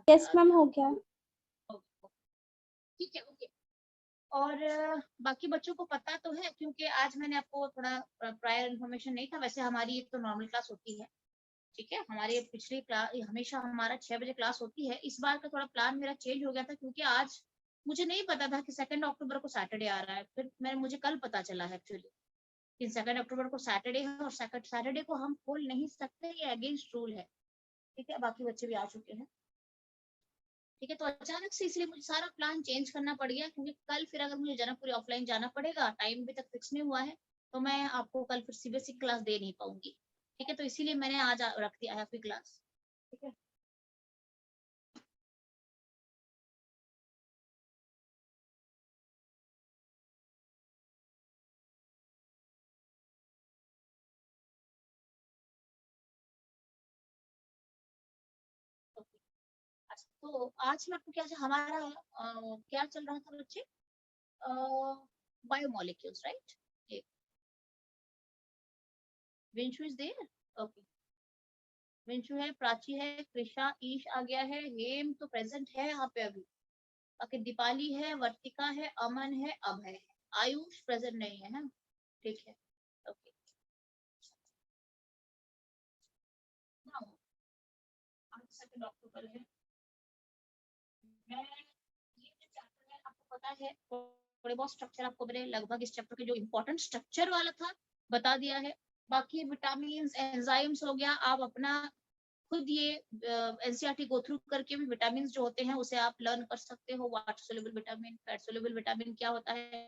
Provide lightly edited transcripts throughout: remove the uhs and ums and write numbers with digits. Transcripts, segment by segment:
Yes ma'am, हो गया। ठीक है, ओके। और बाकी बच्चों को पता तो है, क्योंकि आज मैंने आपको थोड़ा प्रायर इन्फॉर्मेशन नहीं था। वैसे हमारी तो नॉर्मल क्लास होती है, ठीक है। हमारे पिछली क्लास हमेशा हमारा 6 बजे क्लास होती है। इस बार का थोड़ा प्लान मेरा चेंज हो गया था, क्योंकि आज मुझे नहीं पता था कि 2 अक्टूबर को सैटरडे आ रहा है। फिर मुझे कल पता चला है एक्चुअली कि 2 अक्टूबर को सैटरडे है, और सैटरडे को हम खोल नहीं सकते, ये अगेंस्ट रूल है, ठीक है। बाकी बच्चे भी आ चुके हैं, ठीक है। तो अचानक से इसलिए मुझे सारा प्लान चेंज करना पड़ गया, क्योंकि कल फिर अगर मुझे जनकपुरी ऑफलाइन जाना पड़ेगा, टाइम अभी तक फिक्स नहीं हुआ है, तो मैं आपको कल फिर सीबीएसई क्लास दे नहीं पाऊंगी, ठीक है। तो इसीलिए मैंने आज रख दिया है फिर क्लास, ठीक है। तो आज मैं आपको क्या हमारा क्या चल रहा था बच्चे, biomolecules, right. Vinshu is there, okay. Vinshu है, प्राची है, कृषा, ईश आ गया है, हेम तो प्रेजेंट है यहाँ पे अभी। ओके, दीपाली है, वर्तिका है, अमन है, अभय है। आयुष प्रेजेंट नहीं है ना, ठीक है, ओके। आज 2 अक्टूबर है। मैं ये जो चैप्टर है, आपको पता है थोड़े बहुत स्ट्रक्चर आपको मैंने लगभग इस चैप्टर के जो इम्पोर्टेंट स्ट्रक्चर वाला था बता दिया है। बाकी विटामिन एंजाइम्स हो गया, आप अपना खुद ये एनसीईआरटी गो थ्रू करके भी विटामिन जो होते हैं उसे आप लर्न कर सकते हो। Water soluble vitamin, fat soluble vitamin क्या होता है,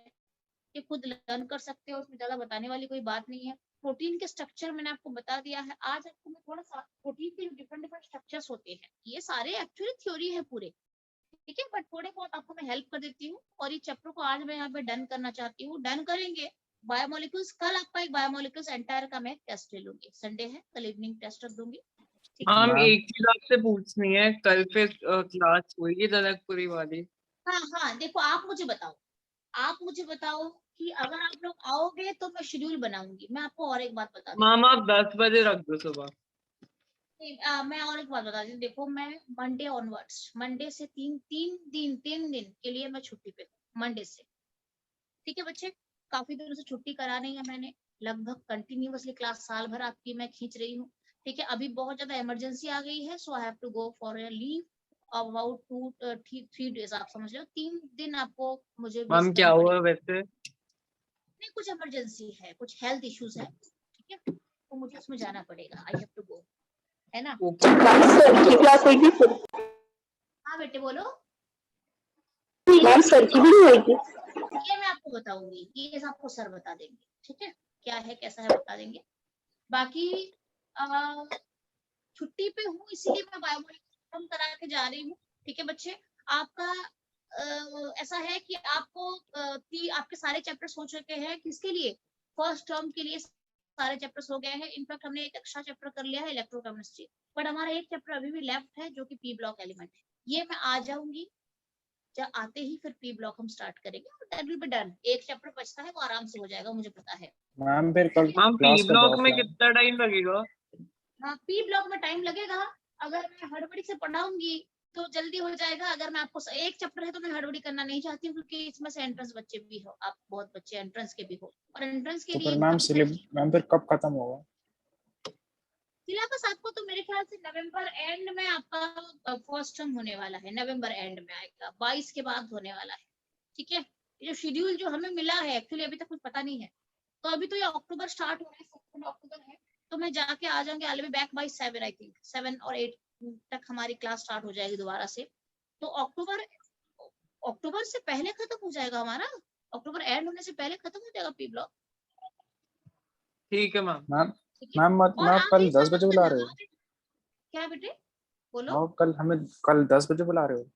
ये खुद लर्न कर सकते हो, उसमें ज्यादा बताने वाली कोई बात नहीं है। प्रोटीन के स्ट्रक्चर मैंने आपको बता दिया है। आज आपको मैं थोड़ा सा प्रोटीन के डिफरेंट डिफरेंट स्ट्रक्चर्स होते हैं, ये सारे एक्चुअली थ्योरी है पूरे, ठीक है, बट थोड़े बहुत आपको मैं हेल्प कर देती हूँ। और ये चैप्टर को आज मैं यहाँ पे डन करना चाहती हूँ, डन करेंगे। बायोमोलिक्यूल्स कल आपका एक बायोमोलिक्यूल्स एंटायर का मैं टेस्ट ले लूंगी, संडे है, कल इवनिंग टेस्ट रख दूंगी, ठीक है। हम एक चीज आपसे पूछनी है, कल फिर क्लास हुई जनकपुरी वाली? हाँ हाँ, देखो आप मुझे बताओ, आप मुझे बताओ कि अगर आप लोग आओगे तो मैं शेड्यूल बनाऊंगी। मैं आपको और एक बात बता देती मैम आप 10 बजे रख दो सुबह। मैं और एक बात बता दी, देखो मैं मंडे ऑनवर्ड्स, मंडे से तीन दिन के लिए मैं छुट्टी पे हूँ, मंडे से, ठीक है बच्चे। काफी दिनों से छुट्टी करा नहीं है मैंने, लगभग कंटिन्यूअसली क्लास साल भर आपकी मैं खींच रही हूँ, ठीक है। अभी बहुत ज्यादा इमरजेंसी आ गई है, so I have to go for a leave about 3 days, आप समझ लो 3 दिन आपको मुझे मिस मैम क्या करना हुआ पड़ेगा। वैसे? नहीं, कुछ इमरजेंसी है, कुछ हेल्थ इश्यूज है, ठीक है, तो मुझे उसमें जाना पड़ेगा, आई हैव टू गो, है ना। सर की क्लास होगी फिर? हाँ बेटे बोलो। मैम सर की भी होगी? ये मैं आपको बताऊंगी, ये आपको सर बता देंगे, ठीक है, क्या है कैसा है बता देंगे। बाकी छुट्टी पे हूँ इसीलिए मैं बायोमोलिक्यूल करा के जा रही हूँ, ठीक है बच्चे। आपका ऐसा है कि आपको आपके सारे चैप्टर्स हो चुके हैं, किसके लिए, फर्स्ट टर्म के लिए सारे चैप्टर्स हो गए हैं। इनफैक्ट हमने एक एक्स्ट्रा चैप्टर कर लिया है इलेक्ट्रोकेमिस्ट्री, बट हमारा एक चैप्टर अभी भी लेफ्ट है जो कि पी ब्लॉक एलिमेंट है। ये मैं आ जाऊंगी, जब आते ही फिर पी ब्लॉक हम स्टार्ट करेंगे और दैट विल बी डन। एक चैप्टर बचता है वो आराम से हो जाएगा, मुझे पता है। मैम फिर कल मैम पी क्लास कब ब्लॉक में ऑफलाइन? कितना टाइम लगेगा? हाँ, पी ब्लॉक में टाइम लगेगा, अगर मैं हड़बड़ी से पढ़ाऊंगी तो जल्दी हो जाएगा। अगर मैं आपको एक चैप्टर है तो मैं हड़बड़ी करना नहीं चाहती हूँ, क्योंकि इसमें से एंट्रेंस बच्चे भी हो, आप बहुत बच्चे एंट्रेंस के भी हो, और एंट्रेंस के तो लिए फिर भी काफी सारी मैम फिर कब खत्म होगा? सिलेबस आपको तो मेरे ख्याल से नवंबर एंड में आपका फर्स्ट टर्म होने वाला है, नवंबर एंड में आएगा, 22 के बाद होने वाला है, ठीक है। ये जो शेड्यूल जो हमें मिला है एक्चुअली अभी तक कुछ पता नहीं है, तो अभी तो ये अक्टूबर स्टार्ट हो रहा है, 7 अक्टूबर है, तो मैं जाके आ जाऊंगी, I will be back by 7, I think 7 और 8 तक हमारी क्लास स्टार्ट हो जाएगी दोबारा से। तो अक्टूबर से पहले खत्म हो जाएगा हमारा, अक्टूबर एंड होने से पहले खत्म हो जाएगा पी ब्लॉक, ठीक है मैम। मैम ठीक है। मैम और आप आप कल एक 10 बात बजे मत बुला करना, रहे हो? क्या बेटे बोलो। आप कल हमें कल 10 बजे बुला रहे हो?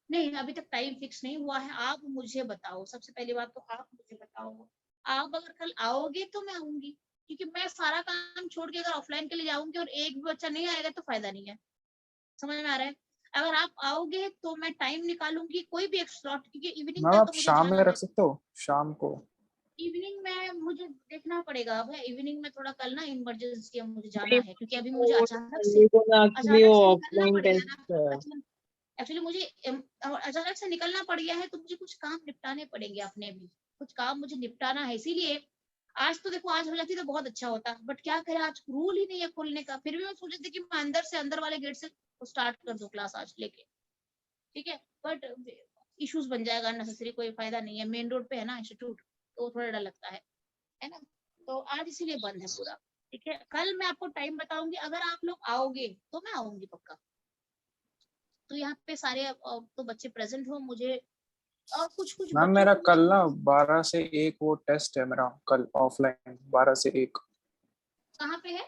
नहीं, अभी तक टाइम फिक्स नहीं हुआ है, आप मुझे बताओ, सबसे पहली बात तो आप मुझे बताओ, आप अगर कल आओगे तो मैं आऊंगी, क्योंकि मैं सारा काम छोड़ के अगर ऑफलाइन के लिए जाऊंगी और एक भी बच्चा नहीं आएगा तो फायदा नहीं है, समझ में आ रहा है। अगर आप आओगे तो मैं टाइम निकालूंगी कोई भी एक स्लॉट, क्योंकि इवनिंग मैम का आप तो मुझे शाम में जाना रख है। सकते हो, शाम को? इवनिंग में मुझे देखना पड़ेगा, अब इवनिंग में थोड़ा कल ना इमरजेंसी है, मुझे जाना नहीं, है, क्योंकि अभी मुझे वो अचानक से संडे को ना एक्चुअली वो निकलना ऑफलाइन पड़ेगा टेस्ट ना। है। एक्चुअली मुझे अचानक से निकलना पड़ गया है, तो मुझे कुछ काम निपटाने पड़ेंगे, अपने भी कुछ काम मुझे निपटाना है, इसीलिए आज तो देखो, आज हो जाती तो बहुत अच्छा होता, बट क्या करें, आज रूल ही नहीं है खोलने का। फिर भी मैं सोच रही थी कि मैं अंदर से, अंदर वाले गेट से स्टार्ट कर दूं क्लास आज लेके, ठीक है, बट इश्यूज बन जाएगा अननेसेसरी, कोई फायदा नहीं है, मेन रोड पे है ना इंस्टीट्यूट, तो थोड़ा डर लगता है ना, तो आज इसीलिए बंद है पूरा। ठीक है, कल मैं आपको टाइम बताऊंगी, अगर आप लोग आओगे तो मैं आऊंगी पक्का। तो यहाँ पे सारे तो बच्चे प्रेजेंट हो, मुझे और कुछ कुछ मैम बच्चों मेरा को कल मुझे, ना 12 से 1 वो टेस्ट है मेरा, कल ऑफलाइन 12 से 1। कहाँ पे है?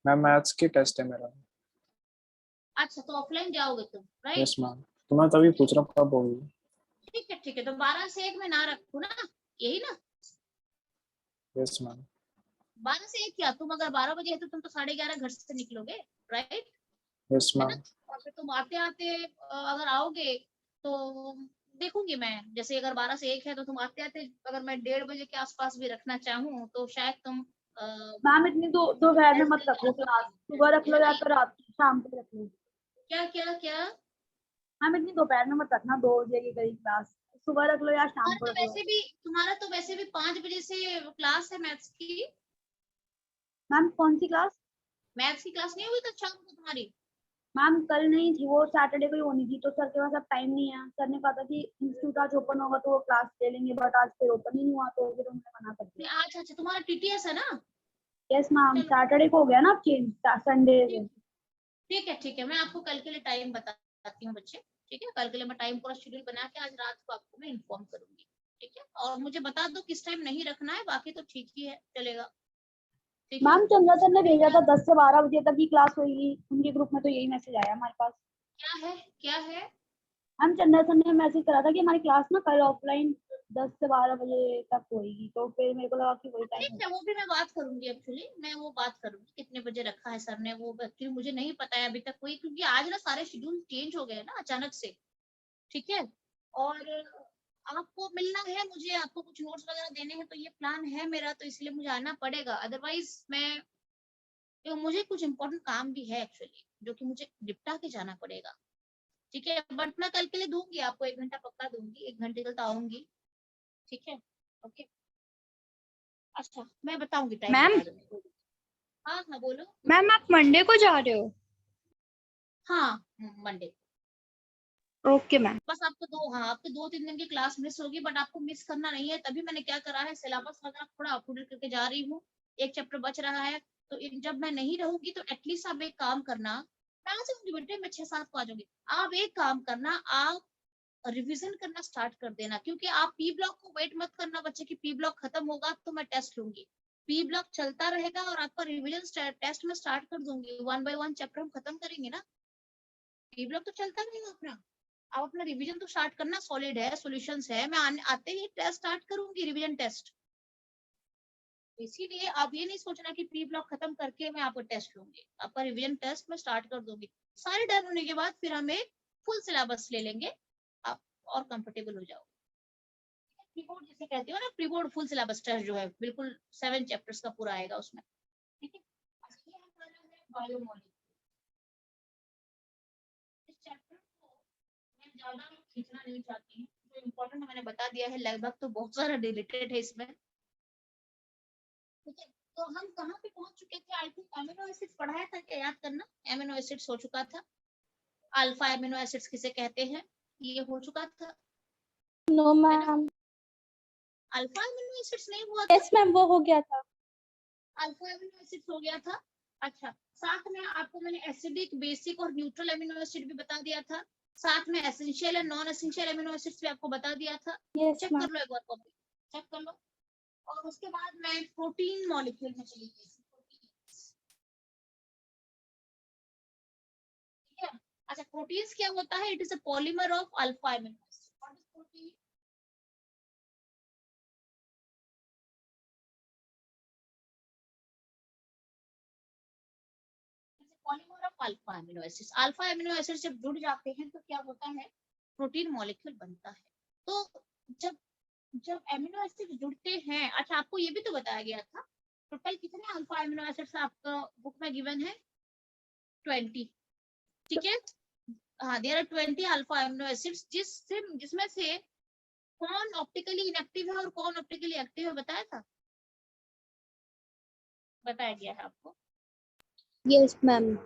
मैम मैथ्स की टेस्ट है मेरा। अच्छा, तो ऑफलाइन जाओगे तुम, यस राइट? मैम, तो मैं तभी पूछ रहा हूँ कब होगी। ठीक है ठीक है, तो 12 से 1 में ना रखो ना, यही ना? Yes ma'am. 12 से 1 क्या, तुम अगर 12 बजे है तो तुम तो 11:30 घर से निकलोगे, राइट? यस है ना? मैम। और फिर तुम आते आते अगर आओगे तो देखूंगी मैं, जैसे अगर 12 से 1 है तो तुम आते आते अगर मैं 1:30 बजे के आसपास भी रखना चाहूँ तो शायद तुम मैम इतनी दोपहर में मत ऐसे रख लो आ क्लास, सकते सुबह रख लो है ना? या तो रात शाम को रख लो। क्या क्या क्या? मैम इतनी दोपहर में मत रखना, 2 बजे के करीब क्लास, सुबह रख लो या शाम को रख लो। तुम्हारा तो वैसे भी 5 बजे से क्लास है मैथ्स की। मैम कौन सी क्लास? मैथ्स की क्लास नहीं हुई तो शाम को तुम्हारी? मैम कल नहीं थी, वो सैटरडे को ही होनी थी, तो सर के पास अब टाइम नहीं है। सर ने कहा था कि इंस्टीट्यूट आज ओपन होगा तो वो क्लास ले लेंगे, बट आज फिर ओपन ही नहीं हुआ तो फिर उन्होंने मना कर नहीं, दिया। अच्छा अच्छा, तुम्हारा टीटीएस है ना? यस मैम, चलो सैटरडे को हो गया ना अब चेंज, संडे से। ठीक, ठीक है ठीक है, मैं आपको कल के लिए टाइम बताती हूँ बच्चे। ठीक है, कल के लिए मैं टाइम पूरा शेड्यूल बना के आज रात को आपको मैं इन्फॉर्म करूंगी। ठीक है, और मुझे बता दो किस टाइम नहीं रखना है, बाकी तो ठीक ही है, चलेगा। ठीक है, मैम चंद्रा सर ने भेजा था 10 से 12 बजे तक की क्लास होगी, उनके ग्रुप में तो यही मैसेज आया हमारे पास। क्या है क्या है? मैम चंद्रा सर ने मैसेज करा था कि हमारी क्लास ना कल ऑफलाइन 10 से 12 बजे तक होगी, तो फिर मेरे को लगा कि वही टाइम ठीक है, होगा। वो भी मैं बात करूंगी, एक्चुअली मैं वो बात करूंगी कितने बजे रखा है सर ने, वो एक्चुअली मुझे नहीं पता है अभी तक कोई, क्योंकि आज ना सारे शेड्यूल चेंज हो गए हैं ना अचानक से। ठीक है, और आपको मिलना है मुझे, आपको कुछ नोट्स वगैरह देने हैं, तो ये प्लान है मेरा, तो इसलिए मुझे आना पड़ेगा, अदरवाइज मैं, तो मुझे कुछ इंपॉर्टेंट काम भी है एक्चुअली, जो कि मुझे निपटा के जाना पड़ेगा। ठीक है, बट मैं कल के लिए दूंगी आपको 1 घंटा पक्का दूंगी, 1 घंटे तक तो आऊंगी। ठीक है, ओके। अच्छा, मैं बताऊंगी टाइम मैम बाद में। हाँ हाँ बोलो। मैम आप मंडे को जा रहे हो? हाँ, मंडे। Okay ma'am. बस आपको हाँ, आपको 2-3 दिन की क्लास मिस होगी, बट आपको मिस करना नहीं है, तभी मैंने क्या करा है, सिलेबस वगैरह थोड़ा अपडेट करके जा रही हूँ। एक चैप्टर बच रहा है, तो जब मैं नहीं रहूंगी तो एटलीस्ट आप एक काम करना, मैं आ जाऊंगी बेटे, मैं 6-7 को आ जाऊंगी। आप एक काम करना, आप रिवीजन करना स्टार्ट कर देना, क्योंकि आप पी ब्लॉक को वेट मत करना बच्चे की पी ब्लॉक खत्म होगा तो मैं टेस्ट लूंगी। पी ब्लॉक चलता रहेगा और आपका रिवीजन टेस्ट में स्टार्ट कर दूंगी, 1 बाय 1 चैप्टर हम खत्म करेंगे ना, पी ब्लॉक तो चलता रहेगा अपना। आप अपना रिवीजन तो स्टार्ट करना, सॉलिड है, सॉल्यूशंस है, मैं आते ही टेस्ट स्टार्ट करूंगी, रिवीजन टेस्ट। इसीलिए आप ये नहीं सोचना कि प्री ब्लॉक खत्म करके मैं आपको टेस्ट लूंगी, आपका रिवीजन टेस्ट में स्टार्ट कर दूंगी। सारे डन होने के बाद फिर हम एक फुल सिलेबस ले लेंगे, आप और कंफर्टेबल हो जाओ। प्री बोर्ड जिसे कहते हो ना, pre board full syllabus test जो है बिल्कुल 7 चैप्टर्स का पूरा आएगा उसमें। ठीक है, ये हमारा है बायोमोलिक्यूल। इस चैप्टर को मैं ज्यादा खींचना नहीं चाहती, जो इम्पोर्टेंट मैंने बता दिया है, लगभग तो बहुत सारा रिलेटेड है इसमें। ठीक है, तो हम कहाँ पे पहुंच चुके थे, आई थिंक अमीनो एसिड्स पढ़ाया था क्या, याद करना। अमीनो एसिड्स हो चुका था, अल्फा अमीनो एसिड्स किसे कहते हैं, ये हो चुका था, नो है ना? मैम। अल्फा अमीनो एसिड्स नहीं हुआ था, यस मैम, वो हो गया था। अल्फा अमीनो एसिड्स हो गया था। अच्छा, साथ में आपको मैंने एसिडिक, बेसिक और न्यूट्रल अमीनो एसिड भी बता दिया था, साथ में essential and non essential amino acids भी आपको बता दिया था। Yes check ma'am. कर लो एक बार कॉपी, चेक कर लो। और उसके बाद मैं प्रोटीन मॉलिक्यूल में चली गई। ठीक है, अच्छा, प्रोटीन्स क्या होता है, it is a polymer of alpha amino acid. What is protein? Polymer of alpha amino acids. Alpha amino acid जब जुड़ जाते हैं तो क्या होता है, प्रोटीन मॉलिक्यूल बनता है। तो जब जब अमीनो एसिड जुड़ते हैं, अच्छा आपको ये भी तो बताया गया था, टोटल कितने अल्फा अमीनो एसिड्स आपका बुक में गिवन है, 20। ठीक है, हाँ there are 20 alpha amino acids जिसमें से कौन ऑप्टिकली इनएक्टिव है और कौन ऑप्टिकली एक्टिव है बताया था, बताया गया है आपको। Yes ma'am.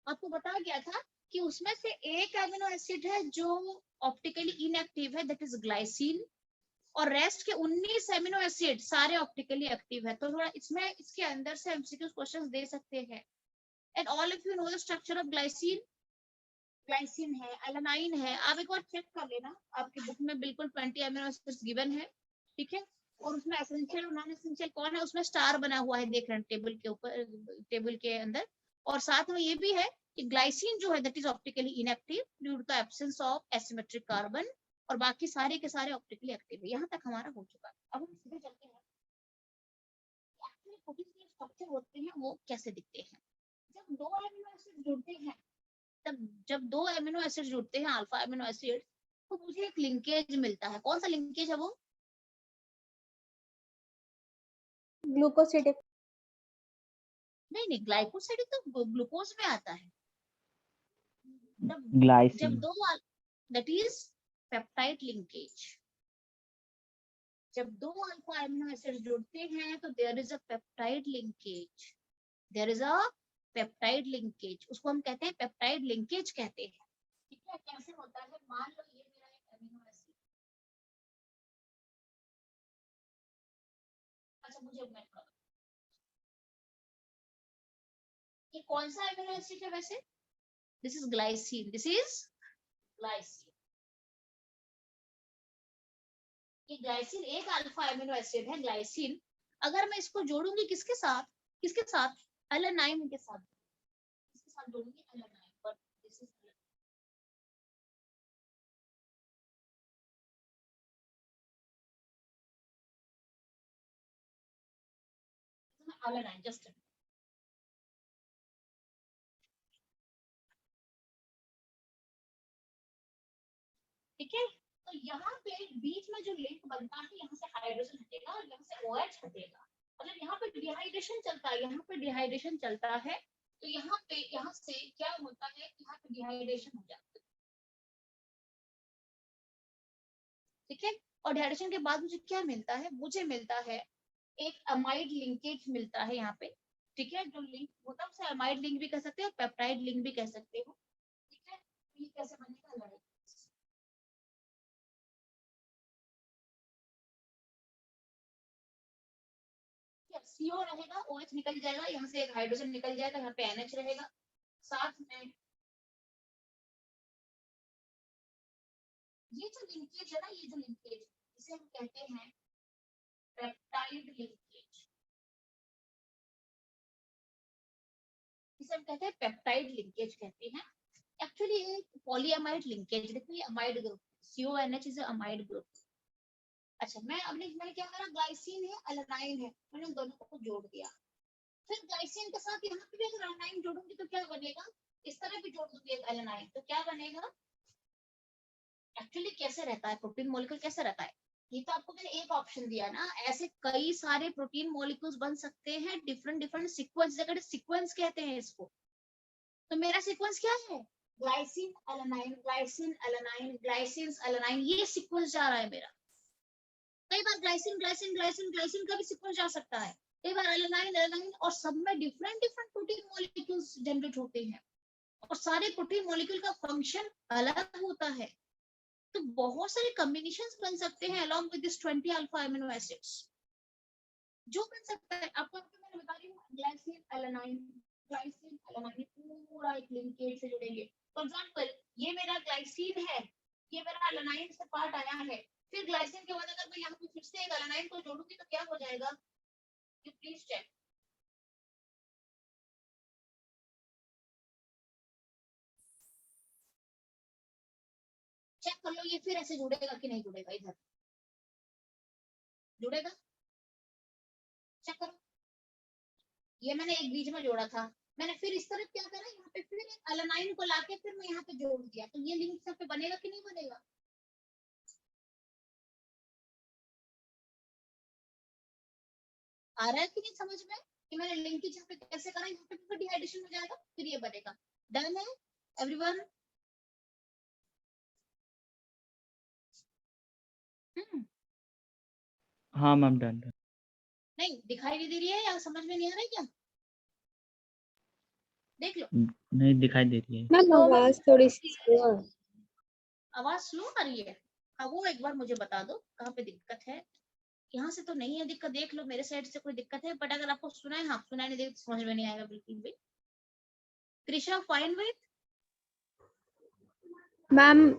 आपको बताया गया था कि उसमें से एक एमिनो एसिड है जो ऑप्टिकली इनएक्टिव है, दैट इज ग्लाइसिन, और रेस्ट के 19 एमिनो एसिड सारे ऑप्टिकली एक्टिव है। तो थोड़ा इसमें इसके अंदर से एमसीक्यू क्वेश्चंस दे सकते हैं। And all of you know the structure of glycine. Glycine है, एलानाइन है, आप एक बार चेक कर लेना, आपकी बुक में बिल्कुल 20 एमिनो एसिड्स गिवन है, ठीक है। और उसमें एसेंशियल और नॉन एसेंशियल कौन है, उसमें स्टार बना हुआ है, देख रहे हैं टेबल के ऊपर, टेबल के अंदर। और साथ में ये भी है कि ग्लाइसिन जो है that is optically inactive due to the absence of asymmetric carbon, और बाकी सारे के सारे ऑप्टिकली एक्टिव है। यहाँ तक हमारा हो चुका है। अब हम सीधे चलते हैं एक्चुअली प्रोटीन के स्ट्रक्चर होते हैं वो कैसे दिखते हैं। जब दो एमिनो एसिड जुड़ते हैं, जब दो एमिनो एसिड जुड़ते हैं अल्फा एमिनो एसिड, तो मुझे एक लिंकेज मिलता है। कौन सा लिंकेज है वो? ग्लूकोसिडिक। नहीं, ग्लाइकोसाइड तो ग्लूकोज में आता है। जब ग्लाइसिन। दो, दैट इज पेप्टाइड लिंकेज। जब दो अल्फा एमिनो एसिड जुड़ते हैं तो there is a peptide linkage, there is a peptide linkage. उसको हम कहते हैं पेप्टाइड लिंकेज कहते हैं, ठीक है। कैसे होता है, मान लो ये मेरा एक एमिनो एसिड, अच्छा मुझे ये कौन सा एमिनो एसिड है वैसे? This is glycine, this is glycine. ये ग्लाइसिन एक अल्फा एमिनो एसिड है, ग्लाइसिन। अगर मैं इसको जोड़ूंगी किसके साथ, किसके साथ? एलेनाइन के साथ, इसके साथ जोड़ूंगी एलेनाइन, पर दिस इज एलेनाइन। जस्ट ठीक है। तो यहाँ पे बीच में जो लिंक बनता है, यहाँ से हाइड्रोजन हटेगा और यहाँ से OH हटेगा। मतलब यहाँ पे डिहाइड्रेशन चलता है, यहाँ पे डिहाइड्रेशन चलता है, तो यहाँ पे यहाँ से क्या होता है, यहाँ पे डिहाइड्रेशन हो जाता है, ठीक है। और डिहाइड्रेशन के बाद मुझे क्या मिलता है, मुझे मिलता है एक अमाइड लिंकेज मिलता है यहाँ पे, ठीक है। जो लिंक होता है उसे अमाइड लिंक भी कह सकते हो, पेप्टाइड लिंक भी कह सकते हो, ठीक है। ये कैसे बनेगा, लड़ाई CO रहेगा, OH निकल जाएगा, यहाँ से एक हाइड्रोजन निकल जाएगा, यहाँ पे NH रहेगा, साथ में ये जो लिंकेज है ना, ये जो लिंकेज, इसे हम कहते हैं पेप्टाइड लिंकेज, इसे हम कहते हैं पेप्टाइड लिंकेज कहते हैं। एक्चुअली एक पॉलीअमाइड लिंकेज, देखिए amide group, CONH is amide group. अच्छा, मैंने क्या करा, ग्लाइसिन है, एलेनाइन है, मैंने दोनों को जोड़ दिया। फिर ग्लाइसिन के साथ यहाँ पे भी अगर एलेनाइन जोड़ूंगी तो क्या बनेगा, इस तरह भी जोड़ दूंगी एक एलेनाइन, तो क्या बनेगा। एक्चुअली कैसे रहता है प्रोटीन मॉलिक्यूल, कैसे रहता है, ये तो आपको मैंने एक ऑप्शन दिया ना, ऐसे कई सारे प्रोटीन मॉलिक्यूल्स बन सकते हैं, डिफरेंट डिफरेंट सीक्वेंस, जगह सीक्वेंस कहते हैं इसको। तो मेरा सीक्वेंस क्या है, glycine alanine, glycine alanine, glycine alanine, ये सीक्वेंस जा रहा है मेरा। कई बार ग्लाइसिन ग्लाइसिन ग्लाइसिन ग्लाइसिन का भी सीक्वेंस जा सकता है, कई बार एलेनाइन एलेनाइन, और सब में different different protein molecules generate होते हैं, और सारे प्रोटीन मॉलिक्यूल का फंक्शन अलग होता है। तो बहुत सारे कॉम्बिनेशंस बन सकते हैं along with this 20 alpha amino acids, जो बन सकता है। आपको मैंने बता रही हूँ, ग्लाइसिन एलेनाइन, ग्लाइसिन एलेनाइन पूरा एक लिंकेज से जुड़ेंगे, फॉर एग्जांपल ये मेरा ग्लाइसिन है, ये मेरा एलानाइन से पार्ट आया है, फिर ग्लाइसिन के बाद अगर मैं यहाँ पे फिर से एक एलानाइन को जोड़ूंगी तो क्या हो जाएगा? You please check. चेक कर लो ये फिर ऐसे जुड़ेगा कि नहीं जुड़ेगा, इधर जुड़ेगा? चेक करो, ये मैंने एक बीच में जोड़ा था, मैंने फिर इस तरफ क्या करा, यहाँ पे फिर एक एलानाइन को लाके फिर मैं यहाँ पे जोड़ दिया, तो ये लिंक यहाँ पे बनेगा कि नहीं बनेगा? आ रहा है कि नहीं समझ में कि मैंने लिंकेज यहाँ पे कैसे करा, यहाँ पे फिर डिहाइड्रेशन हो जाएगा, फिर ये बनेगा। डन है एवरीवन? हाँ मैम डन। नहीं दिखाई नहीं दे रही है या समझ में नहीं आ रहा है क्या? देख लो, नहीं दिखाई दे रही है। मैम आवाज थोड़ी सी स्लो है। आवाज स्लो आ रही है? हाँ वो एक बार मुझे बता दो कहाँ पे दिक्कत है। यहाँ से तो नहीं है दिक्कत, देख लो मेरे साइड से कोई दिक्कत है, बट अगर आपको सुना है, हाँ सुनाई नहीं दे तो समझ में नहीं आएगा बिल्कुल भी। Krishna fine with? मैम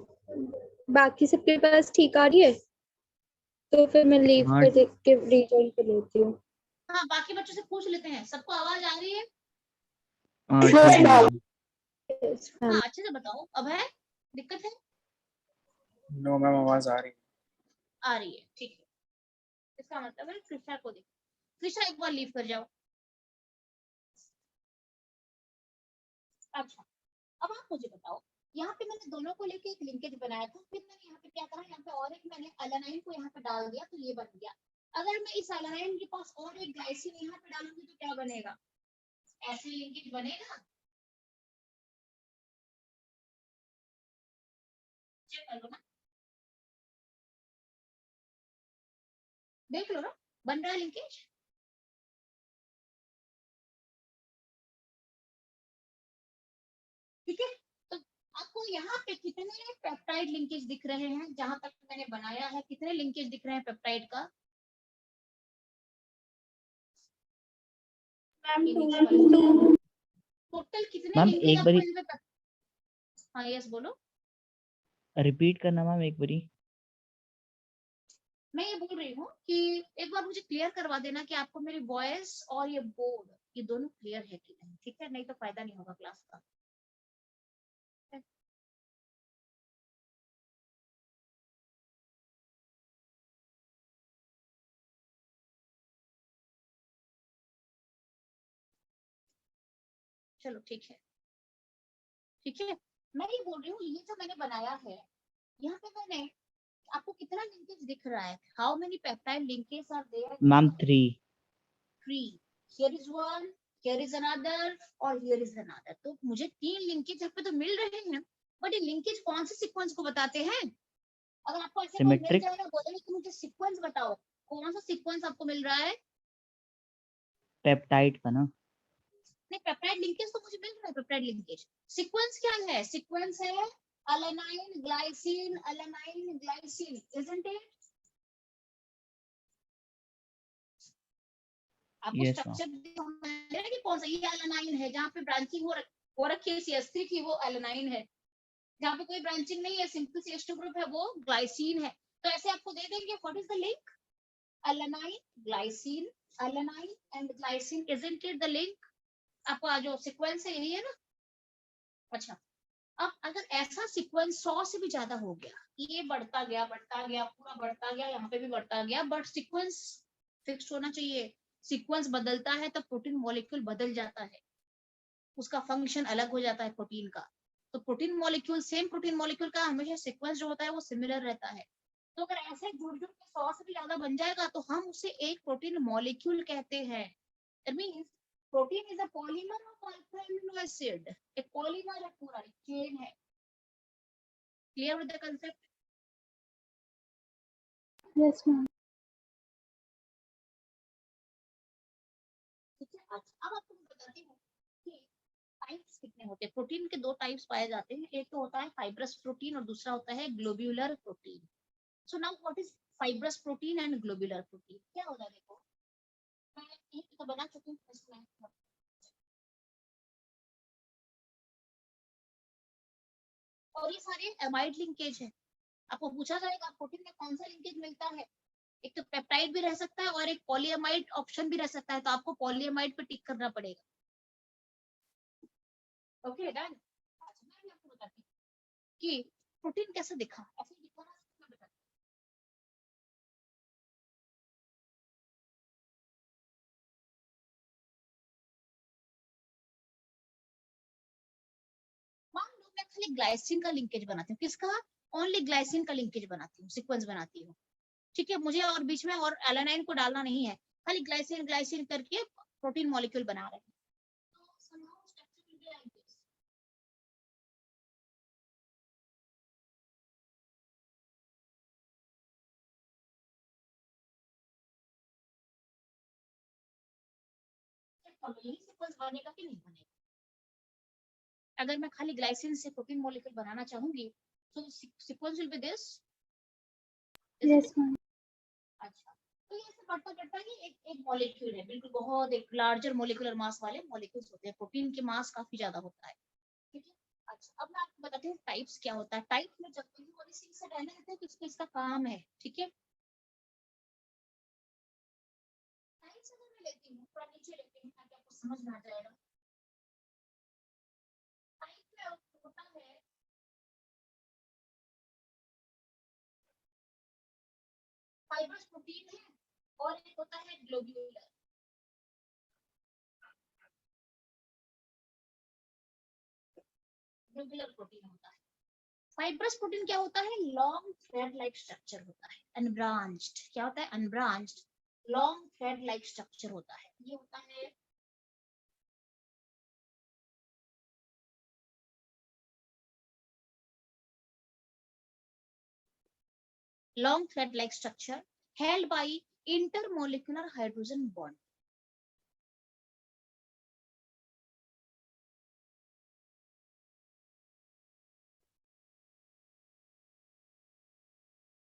बाकी सबके पास ठीक आ रही है, तो फिर मैं लीव हाँ। कर दे के रिजॉइन कर लेती हूँ। हाँ बाकी बच्चों से पूछ लेते हैं, सबको आवाज आ रही है? ठीक है मैम। Yes, हाँ मैम। अच्छे से बताओ, अब है दिक्कत है? नो मैम आवाज आ रही है। आ रही है, ठीक है। इसका मतलब है कृष्णा को देखो, कृष्णा एक बार लीव कर जाओ। अच्छा अब आप मुझे बताओ, यहाँ पे मैंने दोनों को लेके एक लिंकेज बनाया था, फिर मैंने यहाँ पे क्या करा, यहाँ पे और एक मैंने एलानाइन को यहाँ पे डाल दिया तो ये बन गया। अगर मैं इस एलानाइन के पास और एक ग्लाइसिन यहाँ पे डालूंगी तो क्या बनेगा? ऐसे लिंकेज बनेगा? चेक कर लो ना, देख लो ना, बन रहा है लिंकेज? ठीक है, तो आपको यहाँ पे कितने पेप्टाइड लिंकेज दिख रहे हैं? जहां तक मैंने बनाया है कितने लिंकेज दिख रहे हैं पेप्टाइड का? टोटल कितने मैम लिंकेज एक आपको बारी इनमें हाँ यस बोलो। रिपीट करना मैम एक बारी। मैं ये बोल रही हूँ कि एक बार मुझे क्लियर करवा देना कि आपको मेरी वॉइस और ये बोर्ड ये दोनों क्लियर है कि नहीं, ठीक है? नहीं तो फायदा नहीं होगा क्लास का। चलो ठीक है, ठीक है। मैं ये बोल रही हूँ ये जो मैंने बनाया है, यहाँ पे मैंने आपको कितना लिंकेज दिख रहा है? How many peptide linkage are there? Ma'am 3। 3। Here is one, here is another और हियर इज अनदर। तो मुझे 3 लिंकेज यहाँ पे तो मिल रहे हैं, बट ये लिंकेज कौन से सीक्वेंस को बताते हैं? अगर आपको ऐसे कोई मिल सिमेट्रिक जाएगा बोलेंगे कि मुझे सीक्वेंस बताओ, कौन सा सीक्वेंस आपको मिल रहा है? पेप्टाइड का ना। नहीं पेप्टाइड लिंकेज तो मुझे मिल रहा है, पेप्टाइड लिंकेज। सीक्वेंस क्या है? सीक्वेंस है alanine glycine alanine glycine, isn't it? आपको यस मैम। स्ट्रक्चर कि कौन सा, ये एलानाइन है जहाँ पे ब्रांचिंग हो रखी है CH3 की, वो एलानाइन है। जहाँ पे कोई ब्रांचिंग नहीं है, सिंपल CH2 ग्रुप है, वो ग्लाइसिन है। तो ऐसे आपको दे देंगे what is the link? Alanine glycine alanine and glycine, isn't it the link? आपका जो सीक्वेंस है यही है ना? अच्छा अब अगर ऐसा सीक्वेंस 100 से भी ज्यादा हो गया, ये बढ़ता गया पूरा बढ़ता गया, यहाँ पे भी बढ़ता गया, बट सीक्वेंस फिक्स्ड होना चाहिए। सीक्वेंस बदलता है तो प्रोटीन मॉलिक्यूल बदल जाता है, उसका फंक्शन अलग हो जाता है प्रोटीन का। तो protein molecule same protein molecule का हमेशा सीक्वेंस जो होता है वो सिमिलर रहता है। तो अगर ऐसे जुड़ जुड़ के 100 से भी ज्यादा बन जाएगा तो हम उसे एक प्रोटीन मॉलिक्यूल कहते हैं। It means protein is a polymer of alpha amino acid. एक पॉलीमर है, पूरा एक चेन है। Clear with the concept? Yes ma'am. ठीक है, अच्छा अब आपको मैं बताती हूँ कि टाइप्स कितने होते हैं। प्रोटीन के 2 टाइप्स पाए जाते हैं, एक तो होता है फाइब्रस प्रोटीन और दूसरा होता है globular protein. So now what is fibrous protein and globular protein? क्या होता है देखो, मैं एक तो बना चुकी हूँ इसमें। और ये सारे एमाइड लिंकेज है। आपको पूछा जाएगा प्रोटीन में कौन सा लिंकेज मिलता है, एक तो पेप्टाइड भी रह सकता है और एक पॉलीएमाइड ऑप्शन भी रह सकता है, तो आपको पॉलीएमाइड पे टिक करना पड़ेगा। Okay done. अच्छा मैं भी आपको बताती हूँ कि प्रोटीन कैसे दिखा, ऐसे दिखा ना, मैं बताती हूँ। मान लो मैं खाली ग्लाइसिन का लिंकेज बनाती हूँ, किसका, ओनली ग्लाइसिन का लिंकेज बनाती हूँ, सीक्वेंस बनाती हूँ, ठीक है, मुझे और बीच में और एलानाइन को डालना नहीं है, खाली ग्लाइसिन ग्लाइसिन करके प्रोटीन मॉलिक्यूल बना रहे हैं। तो somehow structure will be like this. यही सीक्वेंस बनेगा कि नहीं बनेगा? अगर मैं खाली ग्लाइसिन से प्रोटीन मॉलिक्यूल बनाना चाहूंगी तो sequence will be this. Yes ma'am. अच्छा, तो ये ऐसे बढ़ता बढ़ता ही एक मॉलिक्यूल है, बिल्कुल बहुत एक लार्जर मॉलिक्यूलर मास वाले मॉलिक्यूल्स होते हैं, प्रोटीन के मास काफी ज्यादा होता है, ठीक है। अच्छा अब मैं आपको बताती हूँ टाइप्स क्या होता है। टाइप में जब भी और इसी से रहने देते हैं कि इसका काम है, ठीक है। टाइप्स अगर मैं लेती हूँ, थोड़ा नीचे लेती हूँ ताकि आपको समझ में आ जाएगा। टाइप में होता है फाइब्रस प्रोटीन है और एक होता है ग्लोब्यूलर। ग्लोब्यूलर प्रोटीन होता है। फाइब्रस प्रोटीन क्या होता है, लॉन्ग थ्रेड लाइक स्ट्रक्चर होता है, अनब्रांच्ड, क्या होता है, unbranched long thread like structure होता है, ये होता है long thread like structure held by intermolecular hydrogen bond.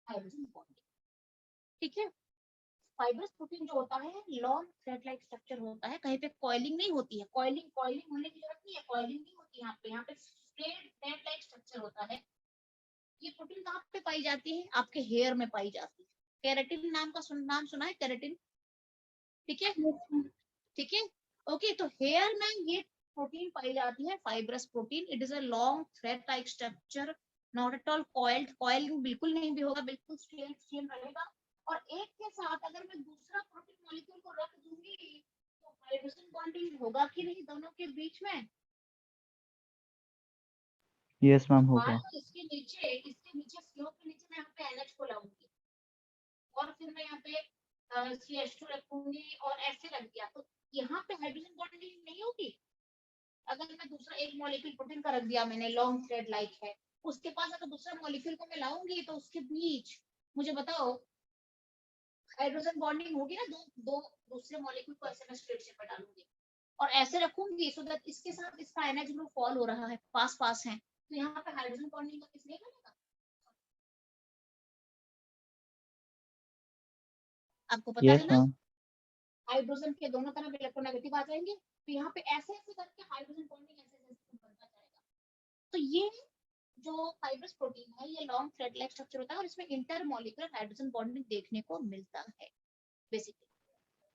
Hydrogen bond, ठीक है। फाइब्रस प्रोटीन जो होता है लॉन्ग थ्रेड लाइक स्ट्रक्चर होता है, कहीं पे कॉइलिंग नहीं होती है, कॉइलिंग कॉइलिंग होने की जरूरत नहीं है, कॉइलिंग नहीं होती यहाँ पे स्ट्रेट थ्रेड लाइक स्ट्रक्चर होता है। ये प्रोटीन कहाँ पे पाई जाती है, आपके हेयर में पाई जाती है। केराटिन नाम का नाम सुना है, केराटिन, ठीक है, ठीक है। ओके, तो हेयर में ये प्रोटीन पाई जाती है, fibrous protein. It is a long thread like structure, not at all coiled, coiling बिल्कुल नहीं भी होगा, बिल्कुल स्ट्रेट रहेगा। और एक के साथ अगर मैं दूसरा प्रोटीन मॉलिक्यूल को रख दूंगी तो हाइड्रोजन बॉन्डिंग होगा कि नहीं दोनों के बीच में? यस मैम मान होगा। लो इसके नीचे CO के नीचे मैं यहाँ पे NH को लाऊंगी और फिर मैं यहाँ पे CH2 रखूंगी और ऐसे रख दिया, तो यहाँ पे हाइड्रोजन बॉन्डिंग नहीं होगी। अगर मैं दूसरा एक मॉलिक्यूल प्रोटीन का रख दिया मैंने, लॉन्ग थ्रेड लाइक है, उसके पास अगर दूसरा मॉलिक्यूल को मैं लाऊंगी तो उसके बीच मुझे बताओ हाइड्रोजन बॉन्डिंग होगी ना, दो दूसरे मॉलिक्यूल को ऐसे मैं स्ट्रेट शेप में डालूंगी और ऐसे रखूंगी सो दैट इसके साथ इसका NH ग्रुप फॉल हो रहा है, पास पास है, तो यहाँ पे हाइड्रोजन बॉन्डिंग का किस नहीं बनेगा? आपको पता यस है ना, मैम। हाइड्रोजन के दोनों तरफ इलेक्ट्रोनेगेटिव आ जाएंगे, तो यहाँ पे ऐसे ऐसे करके हाइड्रोजन बॉन्डिंग ऐसे ऐसे बनता जाएगा। तो ये जो फाइब्रस प्रोटीन है ये लॉन्ग थ्रेड लाइक स्ट्रक्चर होता है और इसमें इंटरमॉलिक्यूलर हाइड्रोजन बॉन्डिंग देखने को मिलता है बेसिकली,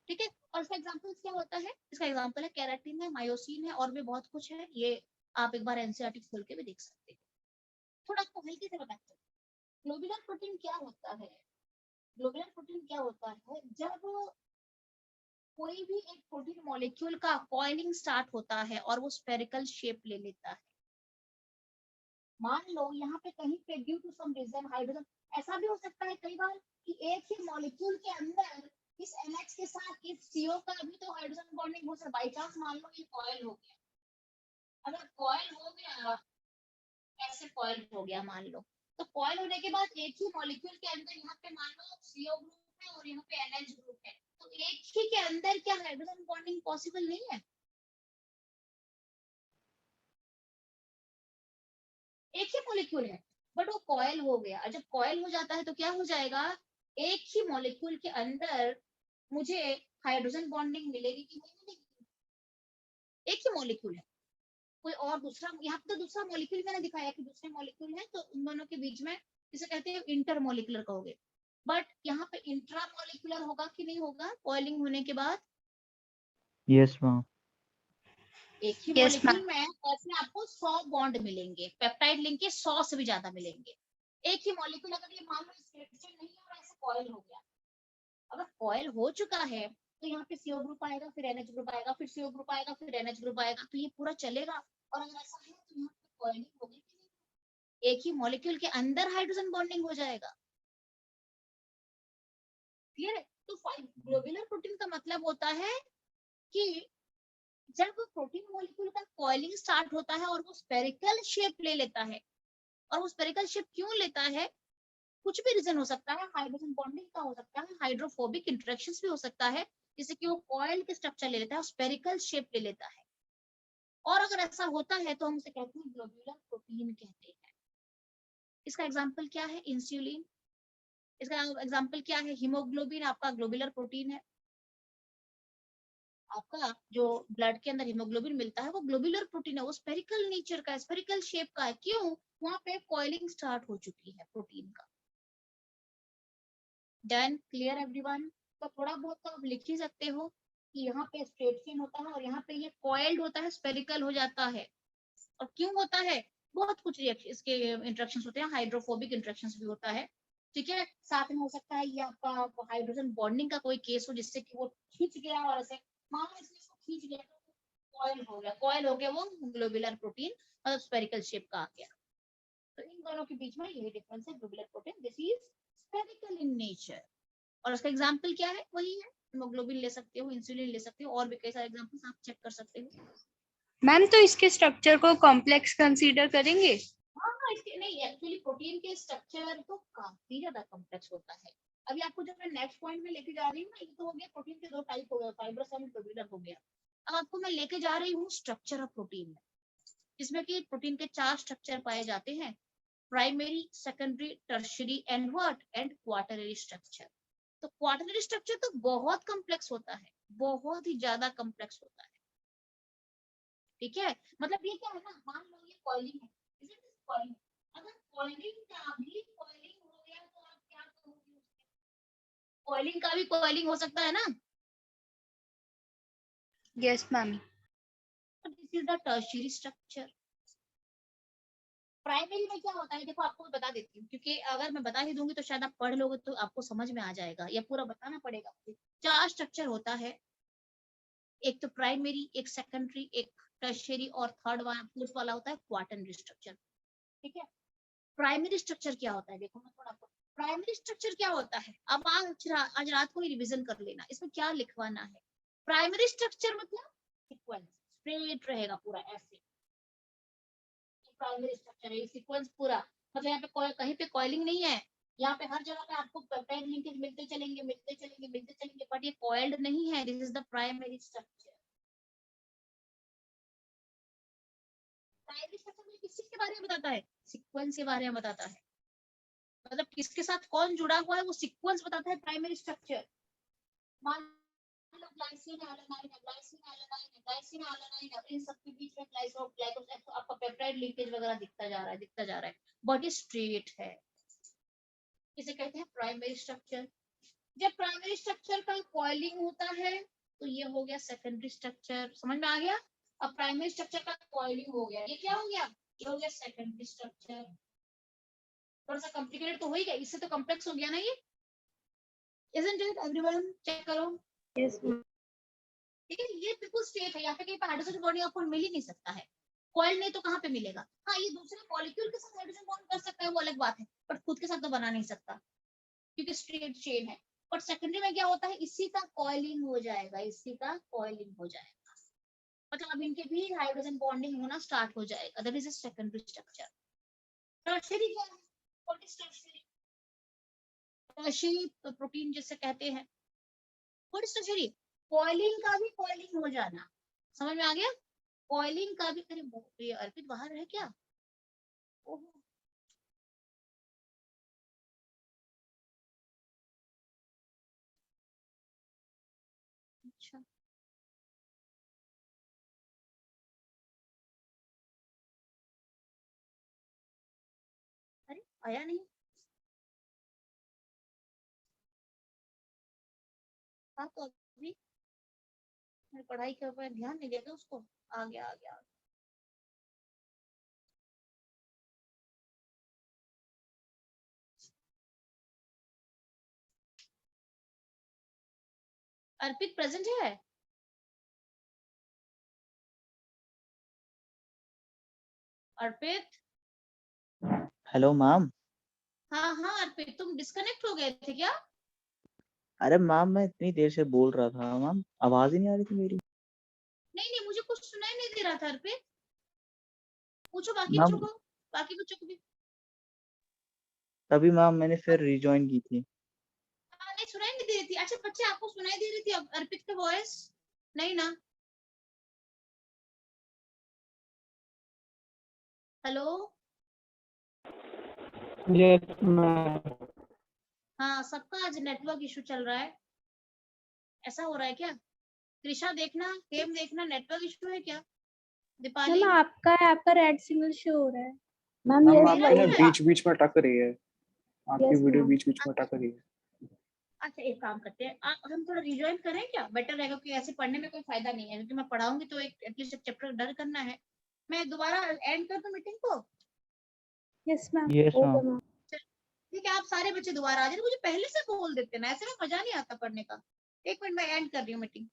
ठीक है। और इसका एग्जांपल्स क्या होता है, इसका एग्जांपल है केराटिन है, मायोसिन है और भी बहुत कुछ है, ये आप एक बार एनसीईआरटी खोल के भी देख सकते हैं। थोड़ा आपको हल्के से बताते हैं ग्लोबुलर प्रोटीन क्या होता है। ग्लोबुलर प्रोटीन क्या होता है, जब कोई भी एक प्रोटीन मॉलिक्यूल का कॉइलिंग स्टार्ट होता है और वो स्फेरिकल शेप ले लेता है। मान लो यहाँ पे कहीं पे due to some reason hydrogen, ऐसा भी हो सकता है कई बार कि एक ही मॉलिक्यूल के अंदर इस NH के साथ इस CO का भी तो हाइड्रोजन बॉन्डिंग हो सकता है। बाई चांस मान लो ये कॉइल हो गया, अगर कॉइल हो गया, ऐसे कॉइल हो गया मान लो, तो कॉइल होने के बाद एक ही मॉलिक्यूल के अंदर यहाँ पे मान लो CO ग्रुप है और यहाँ पे NH ग्रुप है, तो एक ही के अंदर क्या हाइड्रोजन बॉन्डिंग पॉसिबल नहीं है? एक ही मॉलिक्यूल है बट वो कॉइल हो गया, और जब कॉइल हो जाता है तो क्या हो जाएगा, एक ही मॉलिक्यूल के अंदर मुझे हाइड्रोजन बॉन्डिंग मिलेगी कि नहीं मिलेगी? एक ही मॉलिक्यूल है, कोई और दूसरा, यहाँ पे तो दूसरा मॉलिक्यूल मैंने दिखाया कि दूसरे मॉलिक्यूल है, तो उन दोनों के बीच में इसे कहते हैं इंटरमॉलिक्यूलर कहोगे। बट यहाँ पे इंट्रामॉलिक्यूलर होगा कि नहीं होगा कॉइलिंग होने के बाद? Yes ma'am. एक ही Yes, मॉलिक्यूल में ऐसे आपको 100 बॉन्ड मिलेंगे, पेप्टाइड लिंक के 100 से भी ज्यादा मिलेंगे। एक ही मॉलिक्यूल अगर ये मान लो स्ट्रेट चेन नहीं है और ऐसे कॉइल हो गया, अगर कॉइल हो चुका है तो यहाँ पे CO ग्रुप आएगा, फिर NH ग्रुप आएगा, फिर CO ग्रुप आएगा, फिर NH ग्रुप आएगा, तो ये पूरा चलेगा। और अगर ऐसा है तो यहाँ पे कॉइलिंग होगी कि नहीं? एक ही मॉलिक्यूल के अंदर हाइड्रोजन बॉन्डिंग हो जाएगा। क्लियर है? तो ग्लोबुलर प्रोटीन का मतलब होता है कि जब प्रोटीन मॉलिक्यूल का कॉइलिंग स्टार्ट होता है और वो स्फेरिकल शेप ले लेता है, और वो स्फेरिकल शेप क्यों लेता है? कुछ भी रीजन हो सकता है, हाइड्रोजन बॉन्डिंग का हो सकता है, हाइड्रोफोबिक इंटरेक्शंस भी हो सकता है, जिससे कि वो कॉइल के स्ट्रक्चर ले लेता है और स्फेरिकल शेप ले लेता है। और अगर ऐसा होता है तो हम उसे कहते हैं ग्लोबुलर प्रोटीन कहते हैं। इसका एग्जांपल क्या है? इंसुलिन। इसका एग्जांपल क्या है? हीमोग्लोबिन आपका ग्लोबुलर प्रोटीन है। आपका जो ब्लड के अंदर हीमोग्लोबिन मिलता है वो ग्लोबुलर प्रोटीन है, वो स्फेरिकल नेचर का है, स्फेरिकल शेप का है। क्यों? वहां पे कॉइलिंग स्टार्ट हो चुकी है प्रोटीन का। डन? Clear everyone? तो थोड़ा बहुत तो आप लिख ही सकते हो कि यहाँ पे स्ट्रेट चेन होता है और यहाँ पे ये कॉइल्ड होता है, स्फेरिकल हो जाता है। और क्यों होता है? बहुत कुछ रिएक्शन इसके इंटरेक्शंस होते हैं, हाइड्रोफोबिक इंटरेक्शंस भी होता है। ठीक है, साथ में हो सकता है ये आपका हाइड्रोजन बॉन्डिंग का कोई केस हो जिससे कि वो खींच गया, और ऐसे मान लो इसने इसको खींच गया तो कॉइल हो गया, कॉइल हो गया, वो ग्लोबुलर प्रोटीन मतलब स्फेरिकल शेप का आ गया। तो इन दोनों के बीच में यही डिफरेंस है, globular protein this is spherical in nature. और उसका एग्जांपल क्या है? वही है, हीमोग्लोबिन ले सकते हो, इंसुलिन ले सकते हो, और भी कई सारे एग्जांपल्स आप चेक कर सकते हो। मैम तो इसके स्ट्रक्चर को कॉम्प्लेक्स कंसीडर करेंगे? हाँ, इसके नहीं, एक्चुअली प्रोटीन के स्ट्रक्चर तो काफी ज्यादा कॉम्प्लेक्स होता है। अभी आपको जब मैं नेक्स्ट पॉइंट में लेके जा रही हूँ ना, ये तो हो गया प्रोटीन के दो टाइप हो गया, फाइब्रस एंड ग्लोबुलर हो गया। अब आपको मैं लेके जा रही हूँ स्ट्रक्चर ऑफ प्रोटीन में, जिसमें कि प्रोटीन के 4 स्ट्रक्चर पाए जाते हैं, primary, secondary, tertiary and what and quaternary structure. तो क्वाटरनरी स्ट्रक्चर तो बहुत कॉम्प्लेक्स होता है, बहुत ही ज्यादा कॉम्प्लेक्स होता है। ठीक है, मतलब ये क्या है ना, मान लो ये कॉइलिंग है, इसे कॉइलिंग, अगर कॉइलिंग का भी कॉइलिंग हो गया तो आप क्या करोगे? कॉइलिंग का भी कॉइलिंग हो सकता है ना। Yes ma'am. This is the tertiary structure. Primary में क्या होता है, देखो आपको बता देती हूँ, क्योंकि अगर मैं बता ही दूंगी तो शायद आप पढ़ लोगे तो आपको समझ में आ जाएगा, या पूरा बताना पड़ेगा। 4 स्ट्रक्चर होता है, एक तो प्राइमरी, एक सेकेंडरी, एक टर्शियरी, और थर्ड वाला, फोर्थ वाला होता है क्वाटरनरी स्ट्रक्चर। ठीक है, प्राइमरी स्ट्रक्चर क्या होता है? देखो मैं थोड़ा आपको, प्राइमरी स्ट्रक्चर क्या होता है, अब आज रात को ही रिवीजन कर लेना, इसमें क्या लिखवाना है। प्राइमरी स्ट्रक्चर मतलब सीक्वेंस स्ट्रेट रहेगा पूरा ऐसे, प्राइमरी स्ट्रक्चर है सीक्वेंस पूरा। मतलब यहाँ पे कहीं पे कॉइलिंग नहीं है, यहाँ पे हर जगह पे आपको पेप्टाइड लिंकेज मिलते चलेंगे, मिलते चलेंगे, मिलते चलेंगे, बट ये कॉइल्ड नहीं है। This is the primary structure. Primary structure में किस चीज के बारे में बताता है? सीक्वेंस के बारे में बताता है, मतलब किसके साथ कौन जुड़ा हुआ है वो सीक्वेंस बताता है प्राइमरी स्ट्रक्चर। मान लो ग्लाइसिन एलानाइन है, ग्लाइसिन एलानाइन है, ग्लाइसिन एलानाइन है, इन सब के बीच में ग्लाइसो ग्लाइकोस, तो आपका पेप्टाइड लिंकेज वगैरह दिखता जा रहा है, दिखता जा रहा है, बट ये स्ट्रेट है। इसे कहते हैं प्राइमरी स्ट्रक्चर। जब प्राइमरी स्ट्रक्चर का कॉइलिंग होता है तो ये हो गया सेकेंडरी स्ट्रक्चर। समझ में आ गया? अब प्राइमरी स्ट्रक्चर का कॉइलिंग हो गया, ये क्या हो गया? ये हो गया सेकेंडरी स्ट्रक्चर। थोड़ा सा कॉम्प्लिकेटेड तो हो ही गया, इससे तो कॉम्प्लेक्स हो गया ना ये। Isn't it everyone? चेक करो। यस ठीक है, ये बिल्कुल स्ट्रेट है, यहाँ पे कहीं पर हाइड्रोजन बॉन्ड आपको मिल ही नहीं सकता है। कॉइल नहीं तो कहाँ पे मिलेगा? हाँ, ये दूसरे मॉलिक्यूल के साथ हाइड्रोजन बॉन्ड कर सकता है, वो अलग बात है, बट खुद के साथ तो बना नहीं सकता क्योंकि स्ट्रेट चेन है। और सेकेंडरी में क्या होता है, इसी का कॉइलिंग हो जाएगा, इसी का कॉइलिंग हो जाएगा, मतलब अब इनके भी हाइड्रोजन बॉन्डिंग होना स्टार्ट हो जाएगा। That is secondary structure. Tertiary क्या है? What is tertiary? Tertiary protein जिसे कहते हैं। What is tertiary? कॉइलिंग का भी कॉइलिंग हो जाना। समझ में आ गया? कॉइलिंग का भी। अरे ये अर्पित बाहर है क्या? ओहो, अच्छा। आया नहीं? हाँ तो अभी मैं पढ़ाई के ऊपर ध्यान नहीं देगा उसको। आ गया आ गया। अर्पित प्रेजेंट है? अर्पित? Hello ma'am. हाँ हाँ अर्पित, तुम डिस्कनेक्ट हो गए थे क्या? अरे मैम मैं इतनी देर से बोल रहा था मैम, आवाज ही नहीं आ रही थी मेरी। नहीं नहीं, मुझे कुछ सुनाई नहीं दे रहा था अर्पित। पूछो बाकी मैम बच्चों को, बाकी बच्चों को भी। तभी मैम मैंने फिर रिजॉइन की थी। हाँ नहीं, सुनाई नहीं दे रही थी। अच्छा बच्चे, आपको सुनाई दे रही थी अर्पित का वॉइस? नहीं ना? हेलो? Yes ma'am. हाँ, सबका आज नेटवर्क इशू चल रहा है। ऐसा हो रहा है क्या? त्रिशा देखना, गेम देखना, नेटवर्क इशू है क्या? दीपाली? मैम आपका रेड सिग्नल शो हो रहा है। मैम मैम यस मेरा आपकी ना नहीं है? बीच बीच में अटक रही है, आपकी यस वीडियो मैम। बीच बीच में अटक रही है। अच्छा एक काम करते हैं, हम थोड़ा रिजॉइन करें क्या? बेटर रहेगा, क्योंकि ऐसे पढ़ने में कोई फायदा नहीं है। क्योंकि मैं पढ़ाऊंगी तो एक एटलीस्ट एक चैप्टर डर करना है। मैं दोबारा एंड कर दूं मीटिंग को? Yes ma'am. Yes okay ma'am. Ma'am. ठीक है, आप सारे बच्चे दोबारा आ जाए। मुझे पहले से बोल देते ना, ऐसे में मजा नहीं आता पढ़ने का। एक मिनट, मैं एंड कर रही हूँ मीटिंग।